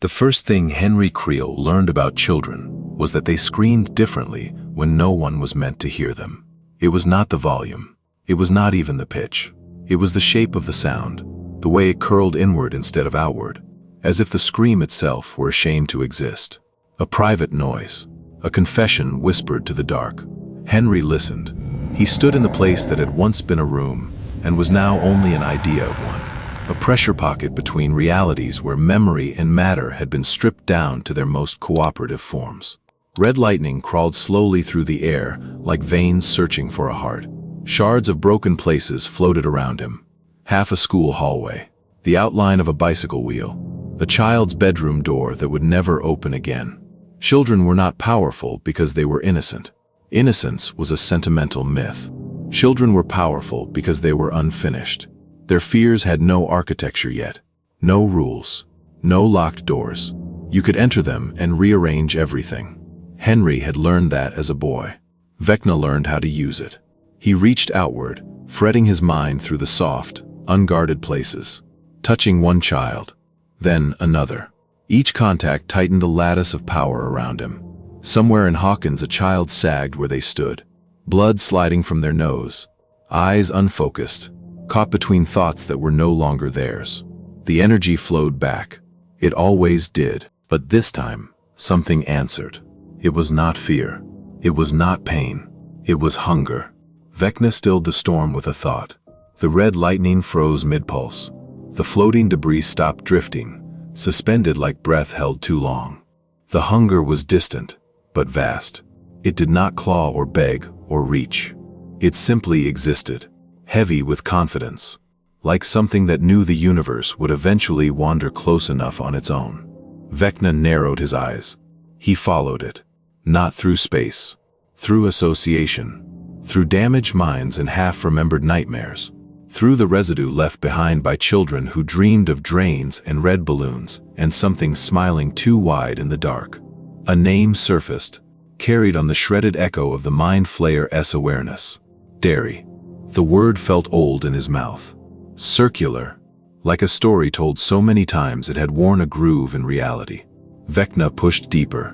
The first thing Henry Creel learned about children was that they screamed differently when no one was meant to hear them. It was not the volume. It was not even the pitch. It was the shape of the sound, the way it curled inward instead of outward, as if the scream itself were ashamed to exist. A private noise, a confession whispered to the dark. Henry listened. He stood in the place that had once been a room and was now only an idea of one. A pressure pocket between realities where memory and matter had been stripped down to their most cooperative forms. Red lightning crawled slowly through the air like veins searching for a heart. Shards of broken places floated around him. Half a school hallway, the outline of a bicycle wheel, a child's bedroom door that would never open again. Children were not powerful because they were innocent. Innocence was a sentimental myth. Children were powerful because they were unfinished. Their fears had no architecture yet, no rules, no locked doors. You could enter them and rearrange everything. Henry had learned that as a boy. Vecna learned how to use it. He reached outward, fretting his mind through the soft, unguarded places, touching one child, then another. Each contact tightened the lattice of power around him. Somewhere in Hawkins, a child sagged where they stood, blood sliding from their nose, eyes unfocused, caught between thoughts that were no longer theirs. The energy flowed back. It always did. But this time, something answered. It was not fear. It was not pain. It was hunger. Vecna stilled the storm with a thought. The red lightning froze mid-pulse. The floating debris stopped drifting, suspended like breath held too long. The hunger was distant, but vast. It did not claw or beg or reach. It simply existed, heavy with confidence, like something that knew the universe would eventually wander close enough on its own. Vecna narrowed his eyes. He followed it, not through space, through association, through damaged minds and half-remembered nightmares, through the residue left behind by children who dreamed of drains and red balloons and something smiling too wide in the dark. A name surfaced, carried on the shredded echo of the Mind Flayer's awareness. Dairy. The word felt old in his mouth. Circular, like a story told so many times it had worn a groove in reality. Vecna pushed deeper.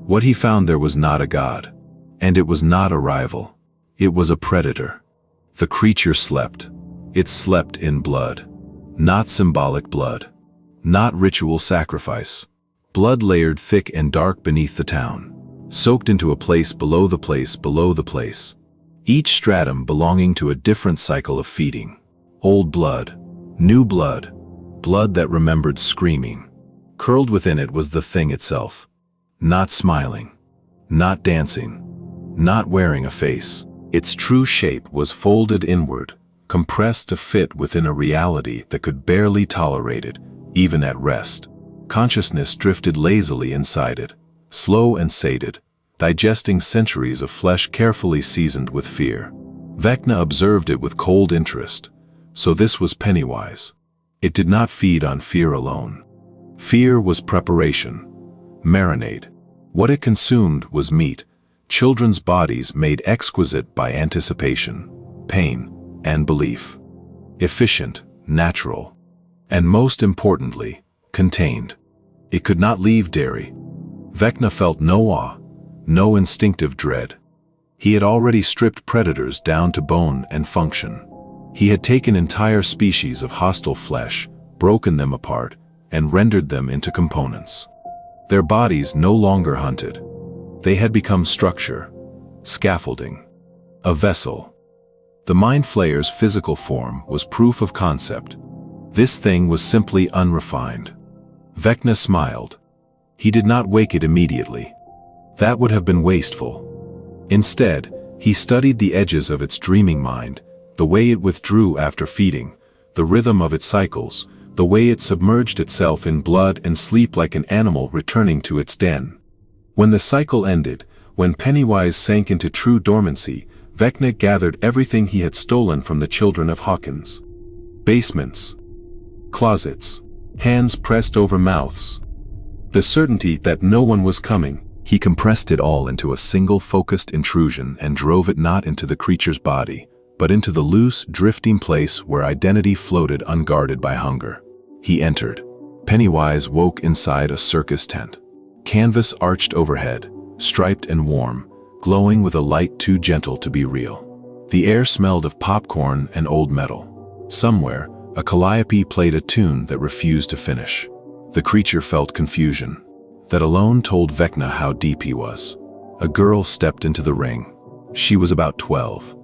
What he found there was not a god, and it was not a rival. It was a predator. The creature slept. It slept in blood. Not symbolic blood. Not ritual sacrifice. Blood layered thick and dark beneath the town, soaked into a place below the place below the place. Each stratum belonging to a different cycle of feeding. Old blood, new blood, blood that remembered screaming. Curled within it was the thing itself. Not smiling, not dancing, not wearing a face. Its true shape was folded inward, compressed to fit within a reality that could barely tolerate it, even at rest. Consciousness drifted lazily inside it, slow and sated, digesting centuries of flesh carefully seasoned with fear. Vecna observed it with cold interest. So this was Pennywise. It did not feed on fear alone. Fear was preparation, marinade. What it consumed was meat, children's bodies made exquisite by anticipation, pain, and belief. Efficient, natural, and most importantly, contained. It could not leave dairy. Vecna felt no awe, no instinctive dread. He had already stripped predators down to bone and function. He had taken entire species of hostile flesh, broken them apart, and rendered them into components. Their bodies no longer hunted. They had become structure, scaffolding, a vessel. The Mind Flayer's physical form was proof of concept. This thing was simply unrefined. Vecna smiled. He did not wake it immediately. That would have been wasteful. Instead, he studied the edges of its dreaming mind, the way it withdrew after feeding, the rhythm of its cycles, the way it submerged itself in blood and sleep like an animal returning to its den. When the cycle ended, when Pennywise sank into true dormancy, Vecna gathered everything he had stolen from the children of Hawkins. Basements, closets, hands pressed over mouths. The certainty that no one was coming. He compressed it all into a single focused intrusion and drove it not into the creature's body, but into the loose, drifting place where identity floated unguarded by hunger. He entered. Pennywise woke inside a circus tent. Canvas arched overhead, striped and warm, glowing with a light too gentle to be real. The air smelled of popcorn and old metal. Somewhere, a calliope played a tune that refused to finish. The creature felt confusion. That alone told Vecna how deep he was. A girl stepped into the ring. She was about 12.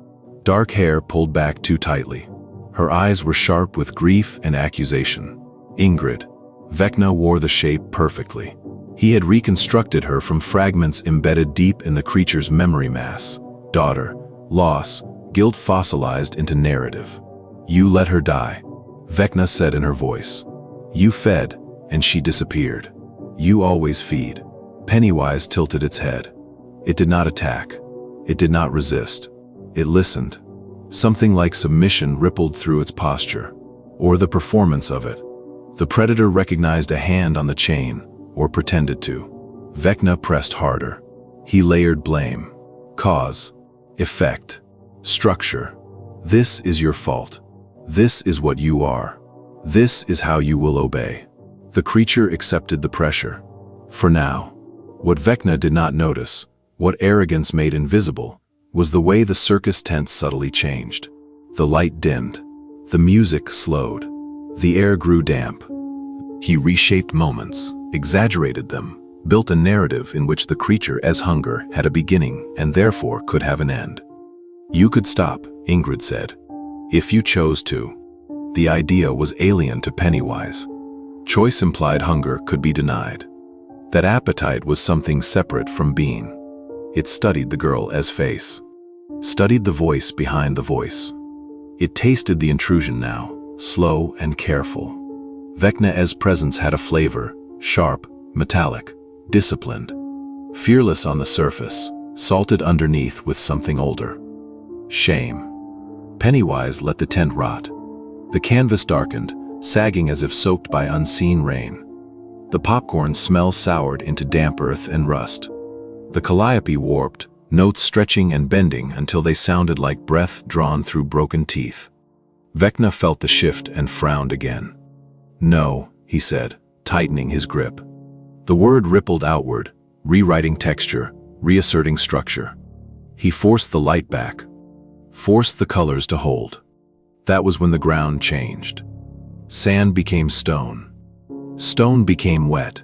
Dark hair pulled back too tightly. Her eyes were sharp with grief and accusation. Ingrid. Vecna wore the shape perfectly. He had reconstructed her from fragments embedded deep in the creature's memory mass. Daughter, loss, guilt fossilized into narrative. You let her die, Vecna said in her voice. You fed, and she disappeared. You always feed. Pennywise tilted its head. It did not attack. It did not resist. It listened. Something like submission rippled through its posture, or the performance of it. The predator recognized a hand on the chain, or pretended to. Vecna pressed harder. He layered blame. Cause. Effect. Structure. This is your fault. This is what you are. This is how you will obey. The creature accepted the pressure. For now. What Vecna did not notice, what arrogance made invisible, was the way the circus tent subtly changed. The light dimmed. The music slowed. The air grew damp. He reshaped moments, exaggerated them, built a narrative in which the creature as hunger had a beginning and therefore could have an end. You could stop, Ingrid said. If you chose to. The idea was alien to Pennywise. Choice implied hunger could be denied. That appetite was something separate from being. It studied the girl as face. Studied the voice behind the voice. It tasted the intrusion now, slow and careful. Vecna's presence had a flavor, sharp, metallic, disciplined. Fearless on the surface, salted underneath with something older. Shame. Pennywise let the tent rot. The canvas darkened, sagging as if soaked by unseen rain. The popcorn smell soured into damp earth and rust. The calliope warped, notes stretching and bending until they sounded like breath drawn through broken teeth. Vecna felt the shift and frowned again. No, he said, tightening his grip. The word rippled outward, rewriting texture, reasserting structure. He forced the light back. Forced the colors to hold. That was when the ground changed. Sand became stone. Stone became wet.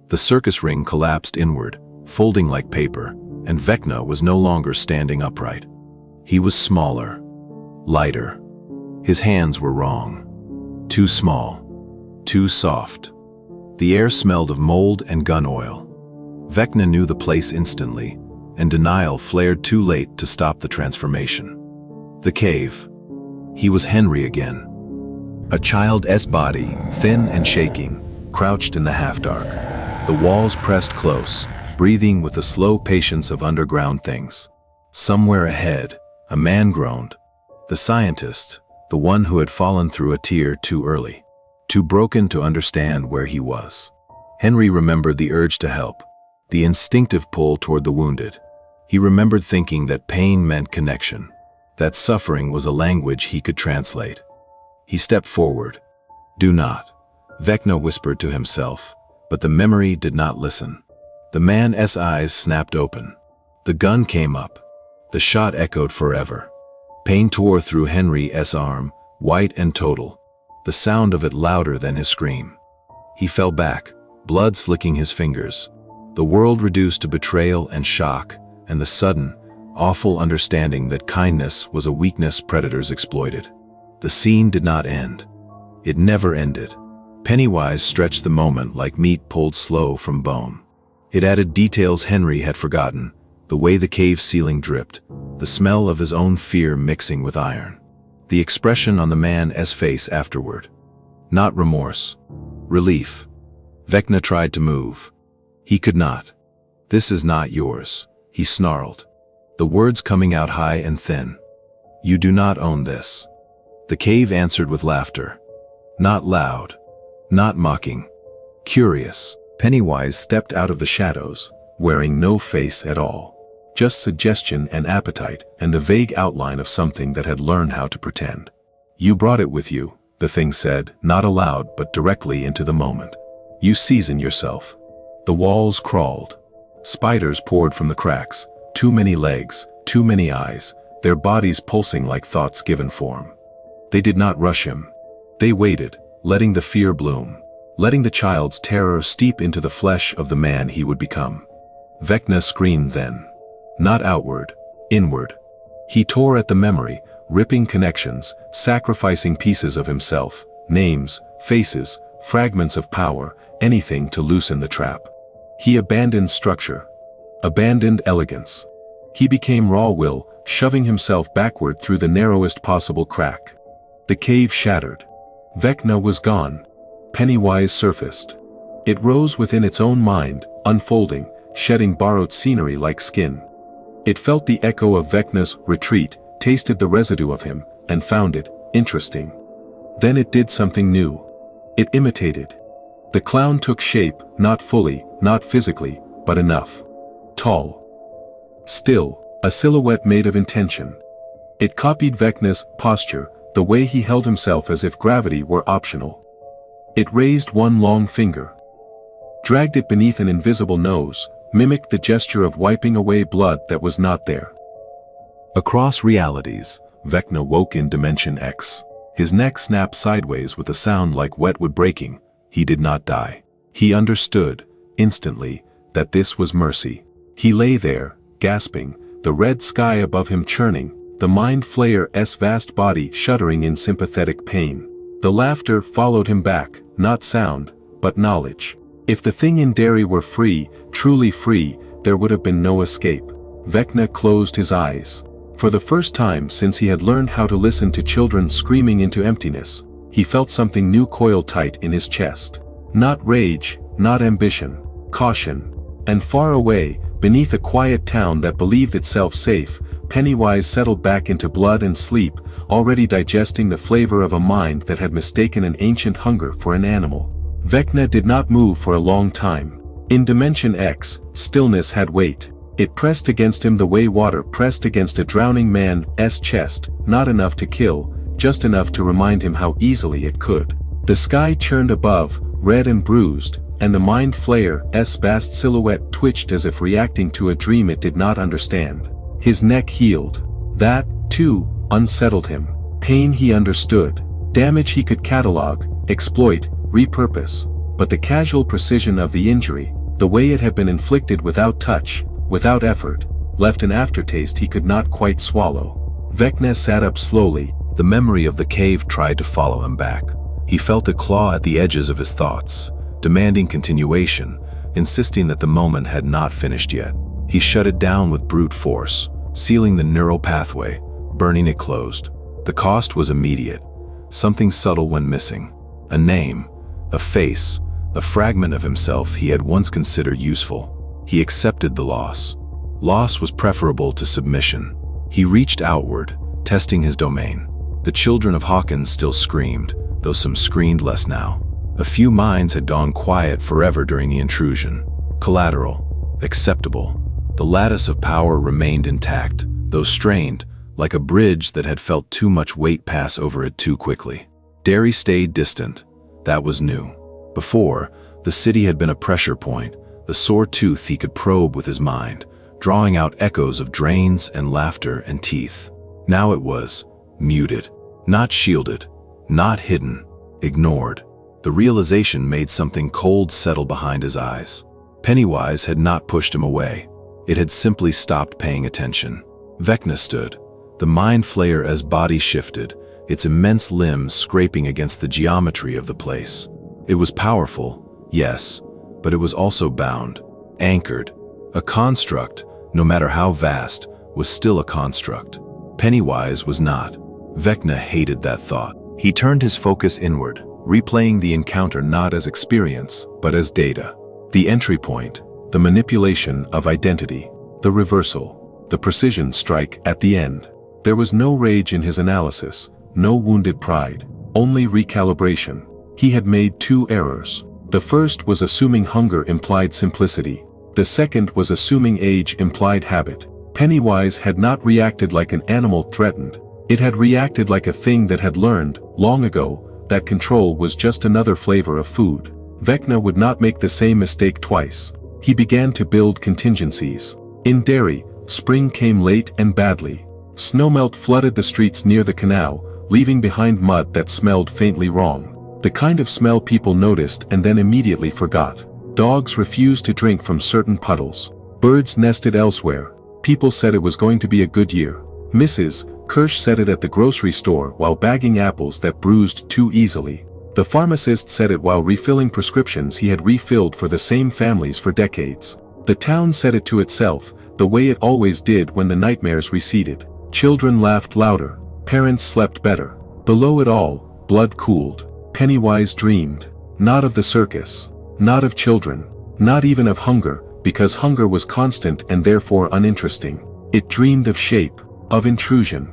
The circus ring collapsed inward, folding like paper, and Vecna was no longer standing upright. He was smaller, lighter. His hands were wrong. Too small, too soft. The air smelled of mold and gun oil. Vecna knew the place instantly, and denial flared too late to stop the transformation. The cave. He was Henry again. A child's body, thin and shaking, crouched in the half-dark. The walls pressed close, breathing with the slow patience of underground things. Somewhere ahead, a man groaned. The scientist, the one who had fallen through a tear too early, too broken to understand where he was. Henry remembered the urge to help, the instinctive pull toward the wounded. He remembered thinking that pain meant connection, that suffering was a language he could translate. He stepped forward. Do not, Vecna whispered to himself, but the memory did not listen. The man's eyes snapped open. The gun came up. The shot echoed forever. Pain tore through Henry's arm, white and total, the sound of it louder than his scream. He fell back, blood slicking his fingers. The world reduced to betrayal and shock, and the sudden, awful understanding that kindness was a weakness predators exploited. The scene did not end. It never ended. Pennywise stretched the moment like meat pulled slow from bone. It added details Henry had forgotten, the way the cave ceiling dripped, the smell of his own fear mixing with iron. The expression on the man's face afterward. Not remorse. Relief. Vecna tried to move. He could not. This is not yours, he snarled. The words coming out high and thin. You do not own this. The cave answered with laughter. Not loud. Not mocking. Curious. Pennywise stepped out of the shadows, wearing no face at all. Just suggestion and appetite and the vague outline of something that had learned how to pretend. You brought it with you, the thing said, not aloud but directly into the moment. You season yourself. The walls crawled. Spiders poured from the cracks, too many legs, too many eyes, their bodies pulsing like thoughts given form. They did not rush him. They waited, letting the fear bloom, letting the child's terror steep into the flesh of the man he would become. Vecna screamed then. Not outward, inward. He tore at the memory, ripping connections, sacrificing pieces of himself, names, faces, fragments of power, anything to loosen the trap. He abandoned structure, abandoned elegance. He became raw will, shoving himself backward through the narrowest possible crack. The cave shattered. Vecna was gone. Pennywise surfaced. It rose within its own mind, unfolding, shedding borrowed scenery like skin. It felt the echo of Vecna's retreat, tasted the residue of him, and found it interesting. Then it did something new. It imitated. The clown took shape, not fully, not physically, but enough. Tall. Still, a silhouette made of intention. It copied Vecna's posture, the way he held himself as if gravity were optional. It raised one long finger, dragged it beneath an invisible nose, mimicked the gesture of wiping away blood that was not there. Across realities, Vecna woke in Dimension X. His neck snapped sideways with a sound like wetwood breaking. He did not die. He understood, instantly, that this was mercy. He lay there, gasping, the red sky above him churning, the mind flayer's vast body shuddering in sympathetic pain. The laughter followed him back, not sound, but knowledge. If the thing in Derry were free, truly free, there would have been no escape. Vecna closed his eyes. For the first time since he had learned how to listen to children screaming into emptiness, he felt something new coil tight in his chest. Not rage, not ambition, caution. And far away, beneath a quiet town that believed itself safe, Pennywise settled back into blood and sleep, already digesting the flavor of a mind that had mistaken an ancient hunger for an animal. Vecna did not move for a long time. In Dimension X, stillness had weight. It pressed against him the way water pressed against a drowning man's chest, not enough to kill, just enough to remind him how easily it could. The sky churned above, red and bruised, and the mind flayer's vast silhouette twitched as if reacting to a dream it did not understand. His neck healed. That, too, unsettled him. Pain he understood. Damage he could catalog, exploit, repurpose. But the casual precision of the injury, the way it had been inflicted without touch, without effort, left an aftertaste he could not quite swallow. Vecna sat up slowly. The memory of the cave tried to follow him back. He felt a claw at the edges of his thoughts, demanding continuation, insisting that the moment had not finished yet. He shut it down with brute force, sealing the neural pathway, burning it closed. The cost was immediate. Something subtle went missing. A name, a face, a fragment of himself he had once considered useful. He accepted the loss. Loss was preferable to submission. He reached outward, testing his domain. The children of Hawkins still screamed, though some screamed less now. A few minds had gone quiet forever during the intrusion. Collateral, acceptable. The lattice of power remained intact, though strained, like a bridge that had felt too much weight pass over it too quickly. Derry stayed distant. That was new. Before, the city had been a pressure point, the sore tooth he could probe with his mind, drawing out echoes of drains and laughter and teeth. Now it was muted, not shielded, not hidden, ignored. The realization made something cold settle behind his eyes. Pennywise had not pushed him away. It had simply stopped paying attention. Vecna stood, the mind flayer's body shifted, its immense limbs scraping against the geometry of the place. It was powerful, yes, but it was also bound, anchored. A construct, no matter how vast, was still a construct. Pennywise was not. Vecna hated that thought. He turned his focus inward, replaying the encounter not as experience, but as data. The entry point, the manipulation of identity, the reversal, the precision strike at the end. There was no rage in his analysis, no wounded pride, only recalibration. He had made two errors. The first was assuming hunger implied simplicity. The second was assuming age implied habit. Pennywise had not reacted like an animal threatened. It had reacted like a thing that had learned, long ago, that control was just another flavor of food. Vecna would not make the same mistake twice. He began to build contingencies. In Derry, spring came late and badly. Snowmelt flooded the streets near the canal, leaving behind mud that smelled faintly wrong. The kind of smell people noticed and then immediately forgot. Dogs refused to drink from certain puddles. Birds nested elsewhere. People said it was going to be a good year. Mrs. Kirsch said it at the grocery store while bagging apples that bruised too easily. The pharmacist said it while refilling prescriptions he had refilled for the same families for decades. The town said it to itself, the way it always did when the nightmares receded. Children laughed louder. Parents slept better. Below it all, blood cooled. Pennywise dreamed. Not of the circus. Not of children. Not even of hunger, because hunger was constant and therefore uninteresting. It dreamed of shape, of intrusion.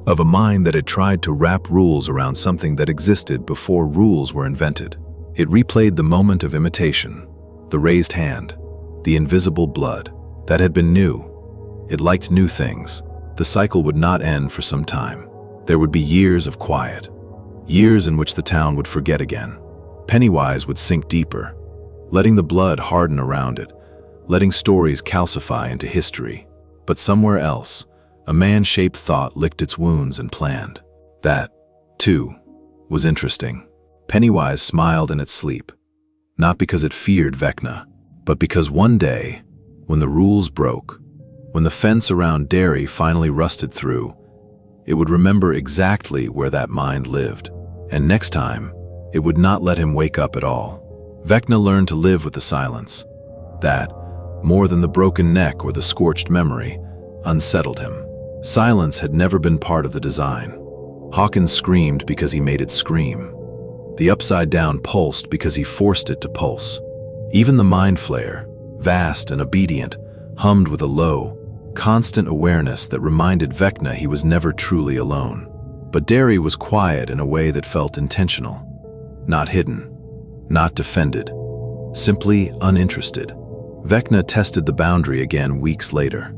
Of a mind that had tried to wrap rules around something that existed before rules were invented. It replayed the moment of imitation, the raised hand, the invisible blood. That had been new. It liked new things. The cycle would not end for some time. There would be years of quiet. Years in which the town would forget again. Pennywise would sink deeper, letting the blood harden around it, letting stories calcify into history. But somewhere else, a man-shaped thought licked its wounds and planned. That, too, was interesting. Pennywise smiled in its sleep, not because it feared Vecna, but because one day, when the rules broke, when the fence around Derry finally rusted through, it would remember exactly where that mind lived. And next time, it would not let him wake up at all. Vecna learned to live with the silence. That, more than the broken neck or the scorched memory, unsettled him. Silence had never been part of the design. Hawkins screamed because he made it scream. The upside down pulsed because he forced it to pulse. Even the mind flare, vast and obedient, hummed with a low, constant awareness that reminded Vecna he was never truly alone. But Derry was quiet in a way that felt intentional. Not hidden, not defended, simply uninterested. Vecna tested the boundary again weeks later.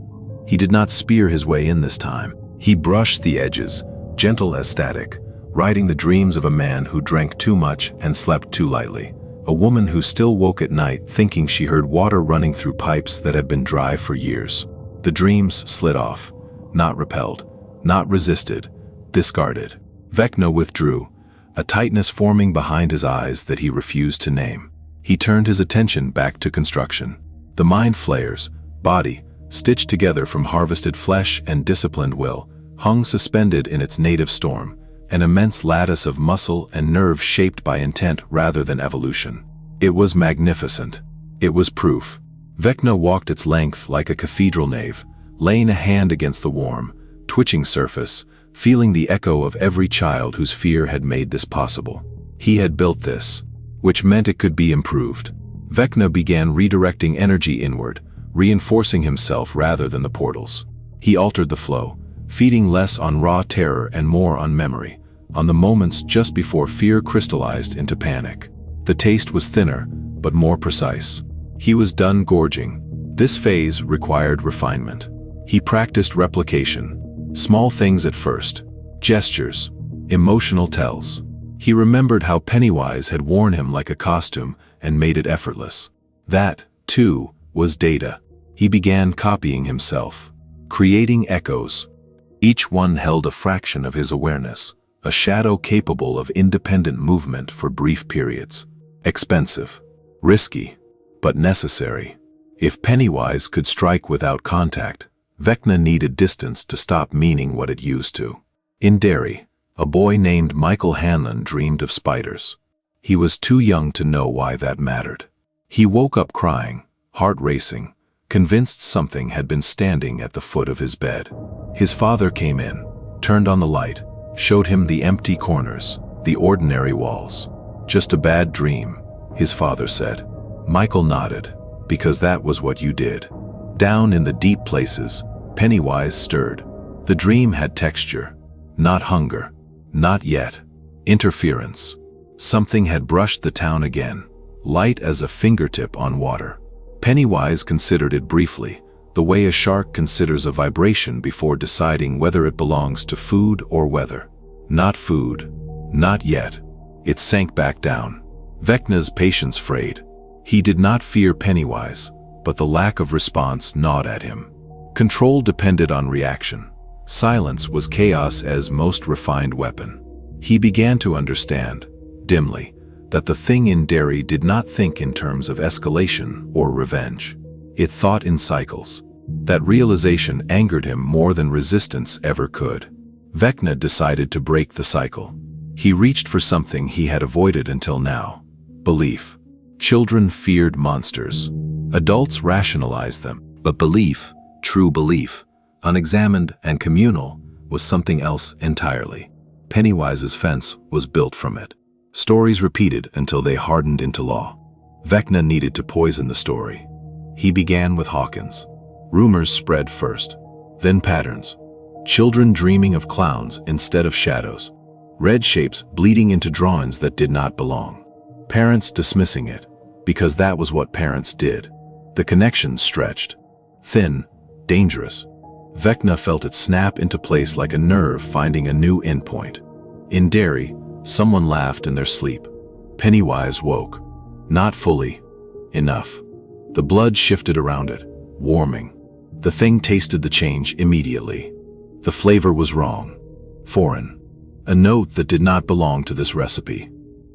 He did not spear his way in this time. He brushed the edges, gentle as static, riding the dreams of a man who drank too much and slept too lightly. A woman who still woke at night thinking she heard water running through pipes that had been dry for years. The dreams slid off, not repelled, not resisted, discarded. Vecna withdrew, a tightness forming behind his eyes that he refused to name. He turned his attention back to construction. The mind flayers, body, stitched together from harvested flesh and disciplined will, hung suspended in its native storm, an immense lattice of muscle and nerve shaped by intent rather than evolution. It was magnificent. It was proof. Vecna walked its length like a cathedral nave, laying a hand against the warm, twitching surface, feeling the echo of every child whose fear had made this possible. He had built this, which meant it could be improved. Vecna began redirecting energy inward, reinforcing himself rather than the portals. He altered the flow, feeding less on raw terror and more on memory, on the moments just before fear crystallized into panic. The taste was thinner, but more precise. He was done gorging. This phase required refinement. He practiced replication, small things at first, gestures, emotional tells. He remembered how Pennywise had worn him like a costume and made it effortless. That, too, was data. He began copying himself, creating echoes. Each one held a fraction of his awareness, a shadow capable of independent movement for brief periods. Expensive, risky, but necessary. If Pennywise could strike without contact, Vecna needed distance to stop meaning what it used to. In Derry, a boy named Michael Hanlon dreamed of spiders. He was too young to know why that mattered. He woke up crying, heart racing, convinced something had been standing at the foot of his bed. His father came in, turned on the light, showed him the empty corners, the ordinary walls. "Just a bad dream," his father said. Michael nodded, because that was what you did. Down in the deep places, Pennywise stirred. The dream had texture, not hunger, not yet. Interference. Something had brushed the town again, light as a fingertip on water. Pennywise considered it briefly, the way a shark considers a vibration before deciding whether it belongs to food or weather. Not food, not yet. It sank back down. Vecna's patience frayed. He did not fear Pennywise, but the lack of response gnawed at him. Control depended on reaction. Silence was chaos as most refined weapon. He began to understand, dimly, that the thing in Derry did not think in terms of escalation or revenge. It thought in cycles. That realization angered him more than resistance ever could. Vecna decided to break the cycle. He reached for something he had avoided until now: belief. Children feared monsters. Adults rationalized them. But belief, true belief, unexamined and communal, was something else entirely. Pennywise's fence was built from it. Stories repeated until they hardened into law. Vecna needed to poison the story. He began with Hawkins. Rumors spread first, then patterns. Children dreaming of clowns instead of shadows. Red shapes bleeding into drawings that did not belong. Parents dismissing it, because that was what parents did. The connection stretched. Thin, dangerous. Vecna felt it snap into place like a nerve finding a new endpoint. In Derry, someone laughed in their sleep. Pennywise woke. Not fully. Enough. The blood shifted around it, warming. The thing tasted the change immediately. The flavor was wrong. Foreign. A note that did not belong to this recipe.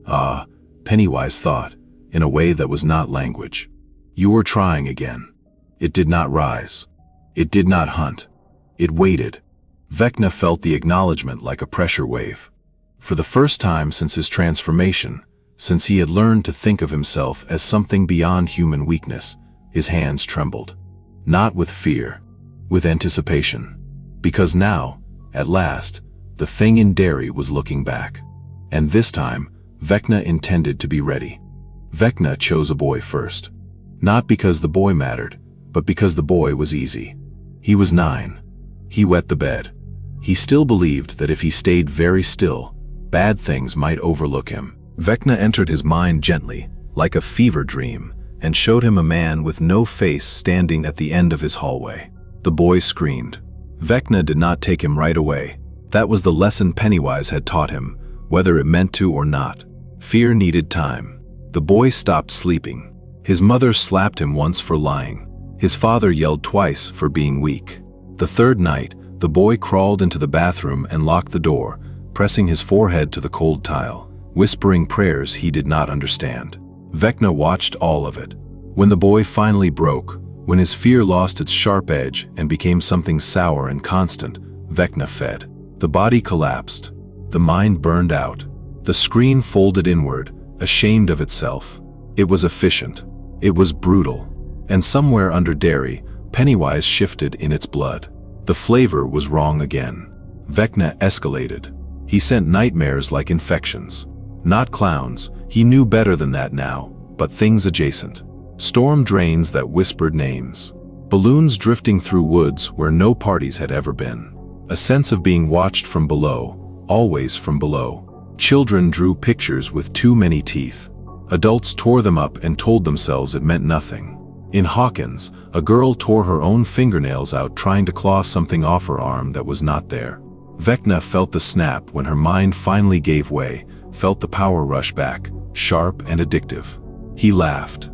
Ah, Pennywise thought, in a way that was not language. You were trying again. It did not rise. It did not hunt. It waited. Vecna felt the acknowledgement like a pressure wave. For the first time since his transformation, since he had learned to think of himself as something beyond human weakness, his hands trembled. Not with fear, with anticipation. Because now, at last, the thing in Derry was looking back. And this time, Vecna intended to be ready. Vecna chose a boy first. Not because the boy mattered, but because the boy was easy. He was 9. He wet the bed. He still believed that if he stayed very still, bad things might overlook him. Vecna entered his mind gently, like a fever dream, and showed him a man with no face standing at the end of his hallway. The boy screamed. Vecna did not take him right away. That was the lesson Pennywise had taught him, whether it meant to or not. Fear needed time. The boy stopped sleeping. His mother slapped him once for lying. His father yelled twice for being weak. The third night, the boy crawled into the bathroom and locked the door, pressing his forehead to the cold tile, whispering prayers he did not understand. Vecna watched all of it. When the boy finally broke, when his fear lost its sharp edge and became something sour and constant, Vecna fed. The body collapsed. The mind burned out. The screen folded inward, ashamed of itself. It was efficient. It was brutal. And somewhere under Derry, Pennywise shifted in its blood. The flavor was wrong again. Vecna escalated. He sent nightmares like infections. Not clowns, he knew better than that now, but things adjacent. Storm drains that whispered names. Balloons drifting through woods where no parties had ever been. A sense of being watched from below, always from below. Children drew pictures with too many teeth. Adults tore them up and told themselves it meant nothing. In Hawkins, a girl tore her own fingernails out trying to claw something off her arm that was not there. Vecna felt the snap when her mind finally gave way, felt the power rush back, sharp and addictive. He laughed.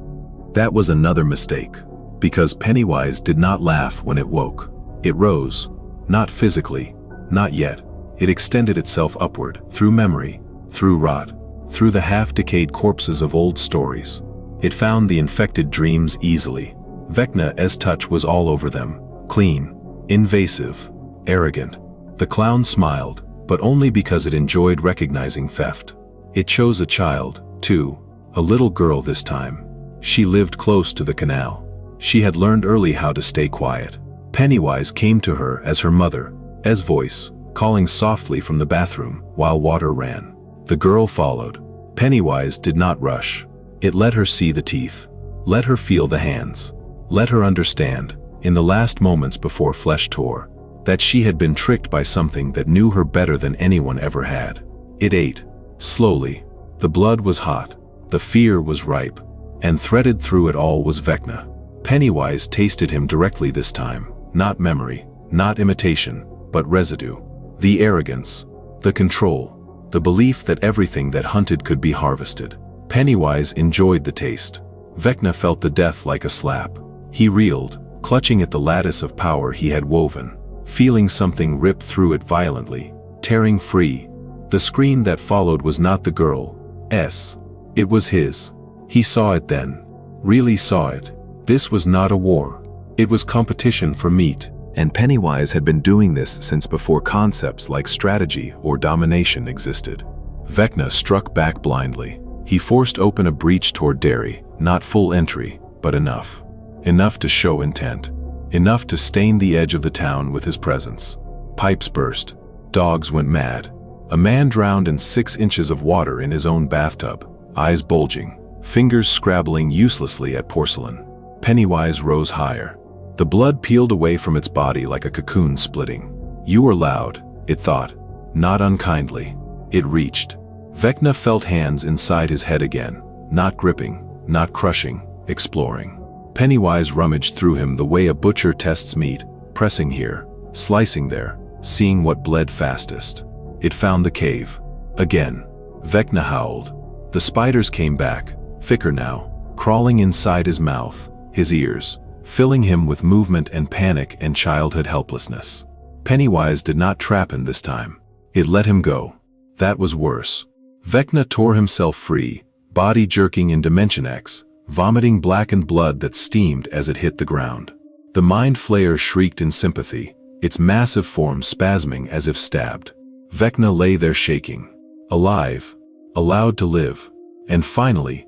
That was another mistake, because Pennywise did not laugh when it woke. It rose, not physically, not yet. It extended itself upward, through memory, through rot, through the half-decayed corpses of old stories. It found the infected dreams easily. Vecna's touch was all over them, clean, invasive, arrogant. The clown smiled, but only because it enjoyed recognizing theft. It chose a child, too, a little girl this time. She lived close to the canal. She had learned early how to stay quiet. Pennywise came to her as her mother's voice, calling softly from the bathroom while water ran. The girl followed. Pennywise did not rush. It let her see the teeth. Let her feel the hands. Let her understand, in the last moments before flesh tore, that she had been tricked by something that knew her better than anyone ever had. It ate, slowly. The blood was hot. The fear was ripe. And threaded through it all was Vecna. Pennywise tasted him directly this time. Not memory, not imitation, but residue. The arrogance, the control, the belief that everything that hunted could be harvested. Pennywise enjoyed the taste. Vecna felt the death like a slap. He reeled, clutching at the lattice of power he had woven, feeling something rip through it violently, tearing free. The scream that followed was not the girl's. It was his. He saw it then. Really saw it. This was not a war. It was competition for meat. And Pennywise had been doing this since before concepts like strategy or domination existed. Vecna struck back blindly. He forced open a breach toward Derry, not full entry, but enough. Enough to show intent. Enough to stain the edge of the town with his presence. Pipes burst. Dogs went mad. A man drowned in 6 inches of water in his own bathtub, eyes bulging, fingers scrabbling uselessly at porcelain. Pennywise rose higher. The blood peeled away from its body like a cocoon splitting. You were loud, it thought. Not unkindly. It reached. Vecna felt hands inside his head again, not gripping, not crushing, exploring. Pennywise rummaged through him the way a butcher tests meat, pressing here, slicing there, seeing what bled fastest. It found the cave. Again. Vecna howled. The spiders came back, thicker now, crawling inside his mouth, his ears, filling him with movement and panic and childhood helplessness. Pennywise did not trap him this time. It let him go. That was worse. Vecna tore himself free, body jerking in Dimension X, vomiting blackened blood that steamed as it hit the ground. The Mind Flayer shrieked in sympathy, its massive form spasming as if stabbed. Vecna lay there shaking. Alive. Allowed to live. And finally,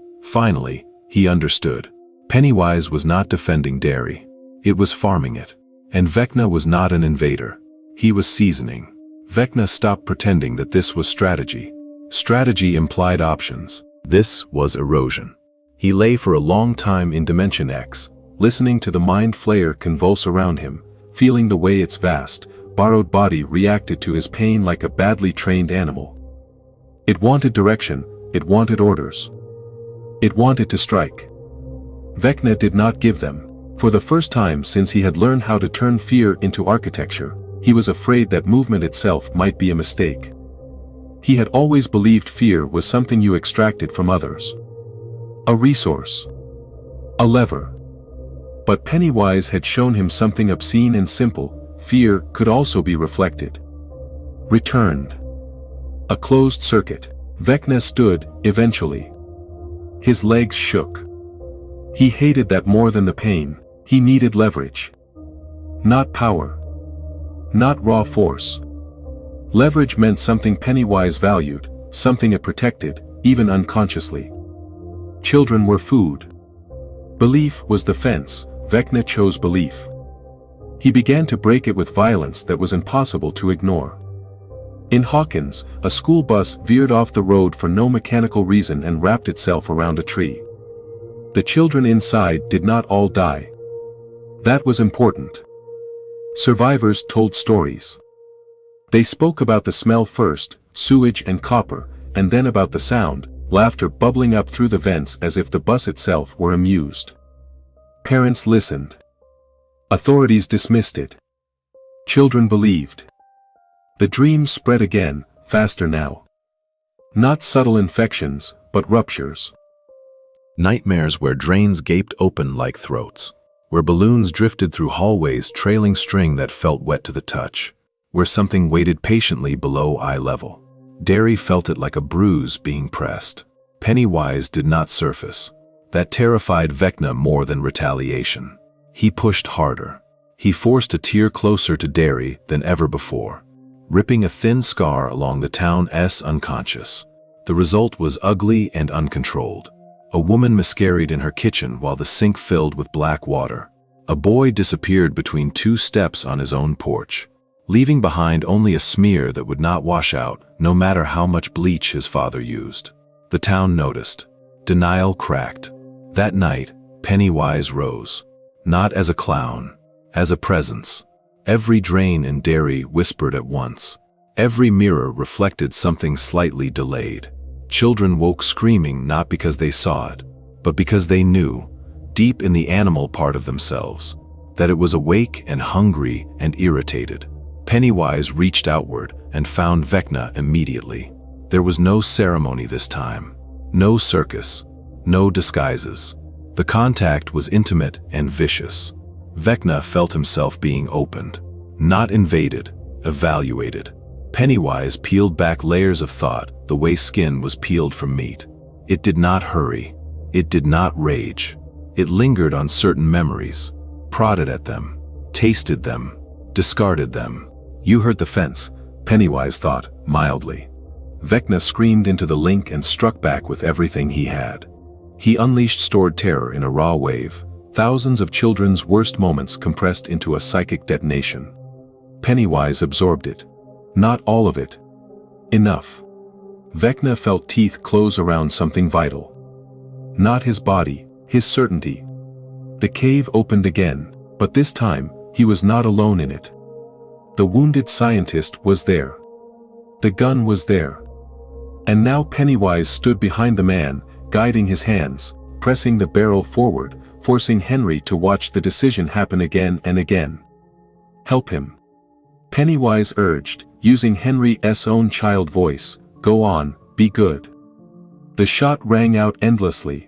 he understood. Pennywise was not defending Derry. It was farming it. And Vecna was not an invader. He was seasoning. Vecna stopped pretending that this was strategy. Strategy implied options. This was erosion. He lay for a long time in Dimension X, listening to the Mind Flayer convulse around him, feeling the way its vast, borrowed body reacted to his pain like a badly trained animal. It wanted direction, it wanted orders. It wanted to strike. Vecna did not give them. For the first time since he had learned how to turn fear into architecture, he was afraid that movement itself might be a mistake. He had always believed fear was something you extracted from others. A resource. A lever. But Pennywise had shown him something obscene and simple. Fear could also be reflected. Returned. A closed circuit. Vecna stood, eventually. His legs shook. He hated that more than the pain. He needed leverage. Not power. Not raw force. Leverage meant something Pennywise valued, something it protected, even unconsciously. Children were food. Belief was the fence. Vecna chose belief. He began to break it with violence that was impossible to ignore. In Hawkins, a school bus veered off the road for no mechanical reason and wrapped itself around a tree. The children inside did not all die. That was important. Survivors told stories. They spoke about the smell first, sewage and copper, and then about the sound, laughter bubbling up through the vents as if the bus itself were amused. Parents listened. Authorities dismissed it. Children believed. The dream spread again, faster now. Not subtle infections, but ruptures. Nightmares where drains gaped open like throats, where balloons drifted through hallways trailing string that felt wet to the touch, where something waited patiently below eye level. Derry felt it like a bruise being pressed. Pennywise did not surface. That terrified Vecna more than retaliation. He pushed harder. He forced a tear closer to Derry than ever before, ripping a thin scar along the town's unconscious. The result was ugly and uncontrolled. A woman miscarried in her kitchen while the sink filled with black water. A boy disappeared between 2 steps on his own porch, leaving behind only a smear that would not wash out no matter how much bleach his father used. The town noticed. Denial cracked. That night, Pennywise rose. Not as a clown, as a presence. Every drain in Derry whispered at once. Every mirror reflected something slightly delayed. Children woke screaming not because they saw it, but because they knew, deep in the animal part of themselves, that it was awake and hungry and irritated. Pennywise reached outward and found Vecna immediately. There was no ceremony this time, no circus, no disguises. The contact was intimate and vicious. Vecna felt himself being opened, not invaded, evaluated. Pennywise peeled back layers of thought the way skin was peeled from meat. It did not hurry. It did not rage. It lingered on certain memories, prodded at them, tasted them, discarded them. You heard the fence, Pennywise thought, mildly. Vecna screamed into the link and struck back with everything he had. He unleashed stored terror in a raw wave, thousands of children's worst moments compressed into a psychic detonation. Pennywise absorbed it. Not all of it. Enough. Vecna felt teeth close around something vital. Not his body, his certainty. The cave opened again, but this time, he was not alone in it. The wounded scientist was there. The gun was there. And now Pennywise stood behind the man, guiding his hands, pressing the barrel forward, forcing Henry to watch the decision happen again and again. Help him. Pennywise urged, using Henry's own child voice, go on, be good. The shot rang out endlessly.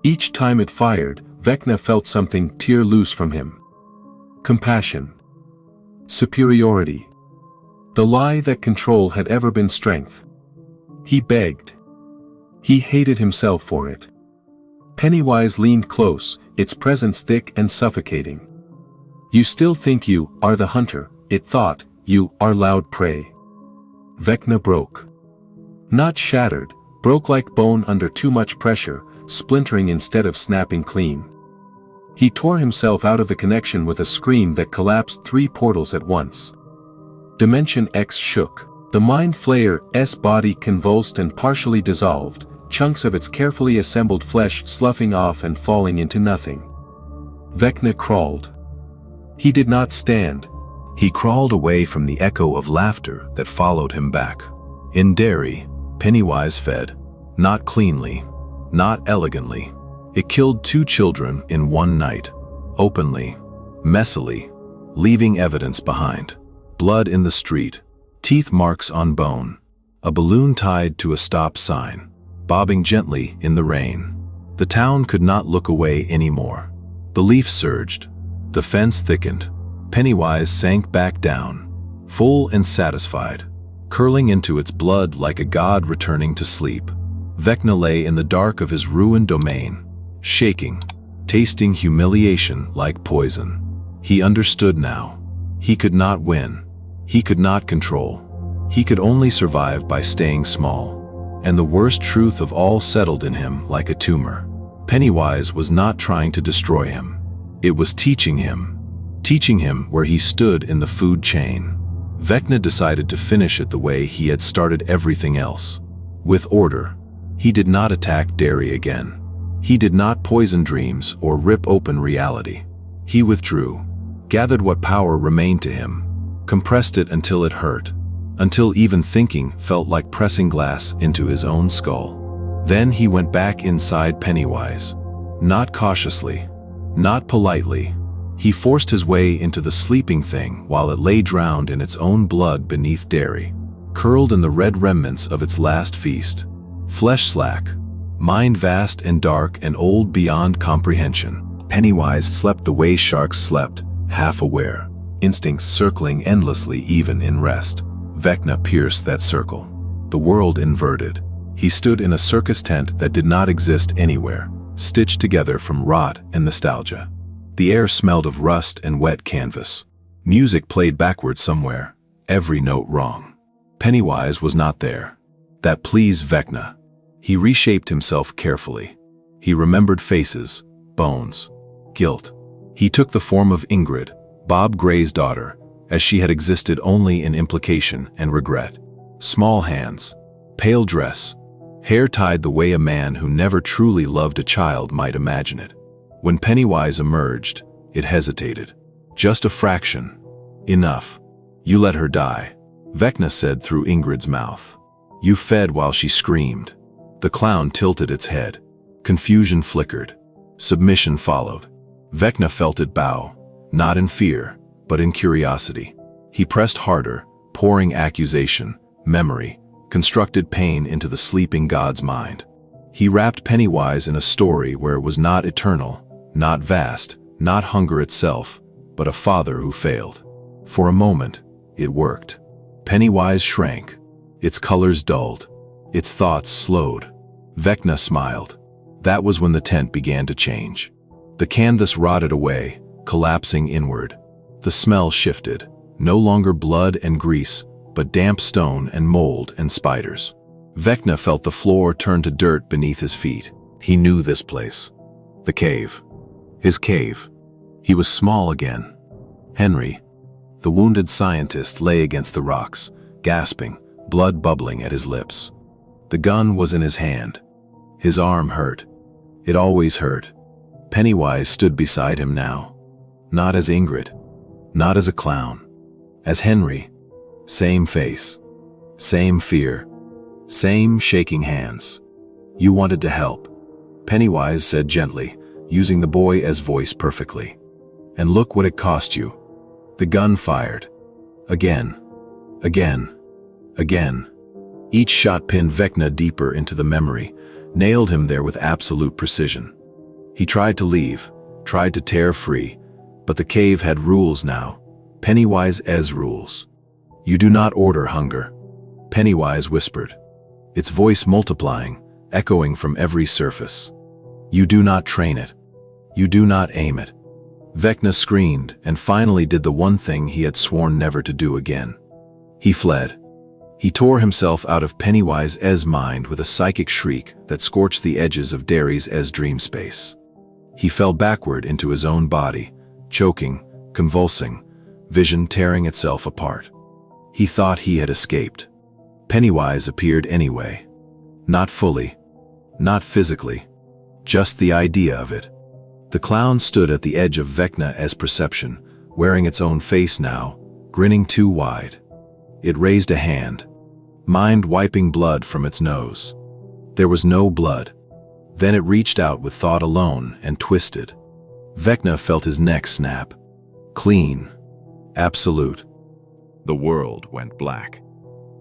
Each time it fired, Vecna felt something tear loose from him. Compassion. Superiority. The lie that control had ever been strength. He begged. He hated himself for it. Pennywise leaned close, its presence thick and suffocating. You still think you are the hunter, it thought, you are loud prey. Vecna broke. Not shattered, broke like bone under too much pressure, splintering instead of snapping clean. He tore himself out of the connection with a scream that collapsed 3 portals at once. Dimension X shook. The Mind Flayer's body convulsed and partially dissolved, chunks of its carefully assembled flesh sloughing off and falling into nothing. Vecna crawled. He did not stand. He crawled away from the echo of laughter that followed him back. In Derry, Pennywise fed. Not cleanly. Not elegantly. It killed 2 children in one night. Openly. Messily. Leaving evidence behind. Blood in the street. Teeth marks on bone. A balloon tied to a stop sign. Bobbing gently in the rain. The town could not look away anymore. Belief surged. The fence thickened. Pennywise sank back down. Full and satisfied. Curling into its blood like a god returning to sleep. Vecna lay in the dark of his ruined domain. Shaking. Tasting humiliation like poison. He understood now. He could not win. He could not control. He could only survive by staying small. And the worst truth of all settled in him like a tumor. Pennywise was not trying to destroy him. It was teaching him. Teaching him where he stood in the food chain. Vecna decided to finish it the way he had started everything else. With order. He did not attack Derry again. He did not poison dreams or rip open reality. He withdrew. Gathered what power remained to him. Compressed it until it hurt. Until even thinking felt like pressing glass into his own skull. Then he went back inside Pennywise. Not cautiously. Not politely. He forced his way into the sleeping thing while it lay drowned in its own blood beneath Derry. Curled in the red remnants of its last feast. Flesh slack. Mind vast and dark and old beyond comprehension. Pennywise slept the way sharks slept, half aware. Instincts circling endlessly even in rest. Vecna pierced that circle. The world inverted. He stood in a circus tent that did not exist anywhere, stitched together from rot and nostalgia. The air smelled of rust and wet canvas. Music played backwards somewhere, every note wrong. Pennywise was not there. That pleased Vecna. He reshaped himself carefully. He remembered faces, bones, guilt. He took the form of Ingrid, Bob Gray's daughter, as she had existed only in implication and regret. Small hands, pale dress, hair tied the way a man who never truly loved a child might imagine it. When Pennywise emerged, it hesitated. Just a fraction. Enough. You let her die. Vecna said through Ingrid's mouth. You fed while she screamed. The clown tilted its head. Confusion flickered. Submission followed. Vecna felt it bow, not in fear, but in curiosity. He pressed harder, pouring accusation, memory, constructed pain into the sleeping god's mind. He wrapped Pennywise in a story where it was not eternal, not vast, not hunger itself, but a father who failed. For a moment, it worked. Pennywise shrank, its colors dulled, its thoughts slowed. Vecna smiled. That was when the tent began to change. The canvas rotted away, collapsing inward. The smell shifted, no longer blood and grease, but damp stone and mold and spiders. Vecna felt the floor turn to dirt beneath his feet. He knew this place. The cave. His cave. He was small again. Henry, the wounded scientist, lay against the rocks, gasping, blood bubbling at his lips. The gun was in his hand. His arm hurt. It always hurt. Pennywise stood beside him now. Not as Ingrid. Not as a clown. As Henry. Same face. Same fear. Same shaking hands. You wanted to help, Pennywise said gently, using the boy as voice perfectly. And look what it cost you. The gun fired. Again. Again. Again. Each shot pinned Vecna deeper into the memory, nailed him there with absolute precision. He tried to leave, tried to tear free, but the cave had rules now. Pennywise' rules. You do not order hunger, Pennywise whispered, its voice multiplying, echoing from every surface. You do not train it. You do not aim it. Vecna screamed and finally did the one thing he had sworn never to do again. He fled. He tore himself out of Pennywise's mind with a psychic shriek that scorched the edges of Derry's dream space. He fell backward into his own body, choking, convulsing, vision tearing itself apart. He thought he had escaped. Pennywise appeared anyway. Not fully. Not physically. Just the idea of it. The clown stood at the edge of Vecna's perception, wearing its own face now, grinning too wide. It raised a hand, mind wiping blood from its nose. There was no blood. Then it reached out with thought alone and twisted. Vecna felt his neck snap. Clean. Absolute. The world went black.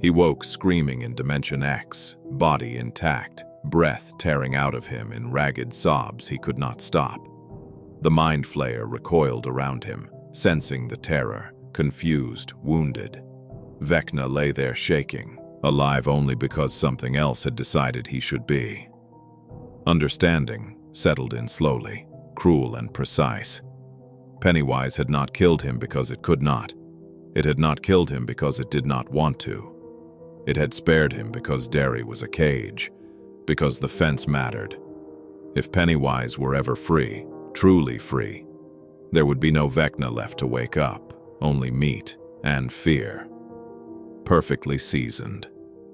He woke screaming in Dimension X, body intact, breath tearing out of him in ragged sobs he could not stop. The Mind Flayer recoiled around him, sensing the terror, confused, wounded. Vecna lay there shaking, alive only because something else had decided he should be. Understanding settled in slowly, cruel and precise. Pennywise had not killed him because it could not. It had not killed him because it did not want to. It had spared him because Derry was a cage, because the fence mattered. If Pennywise were ever free, truly free, there would be no Vecna left to wake up, only meat and fear. Perfectly seasoned.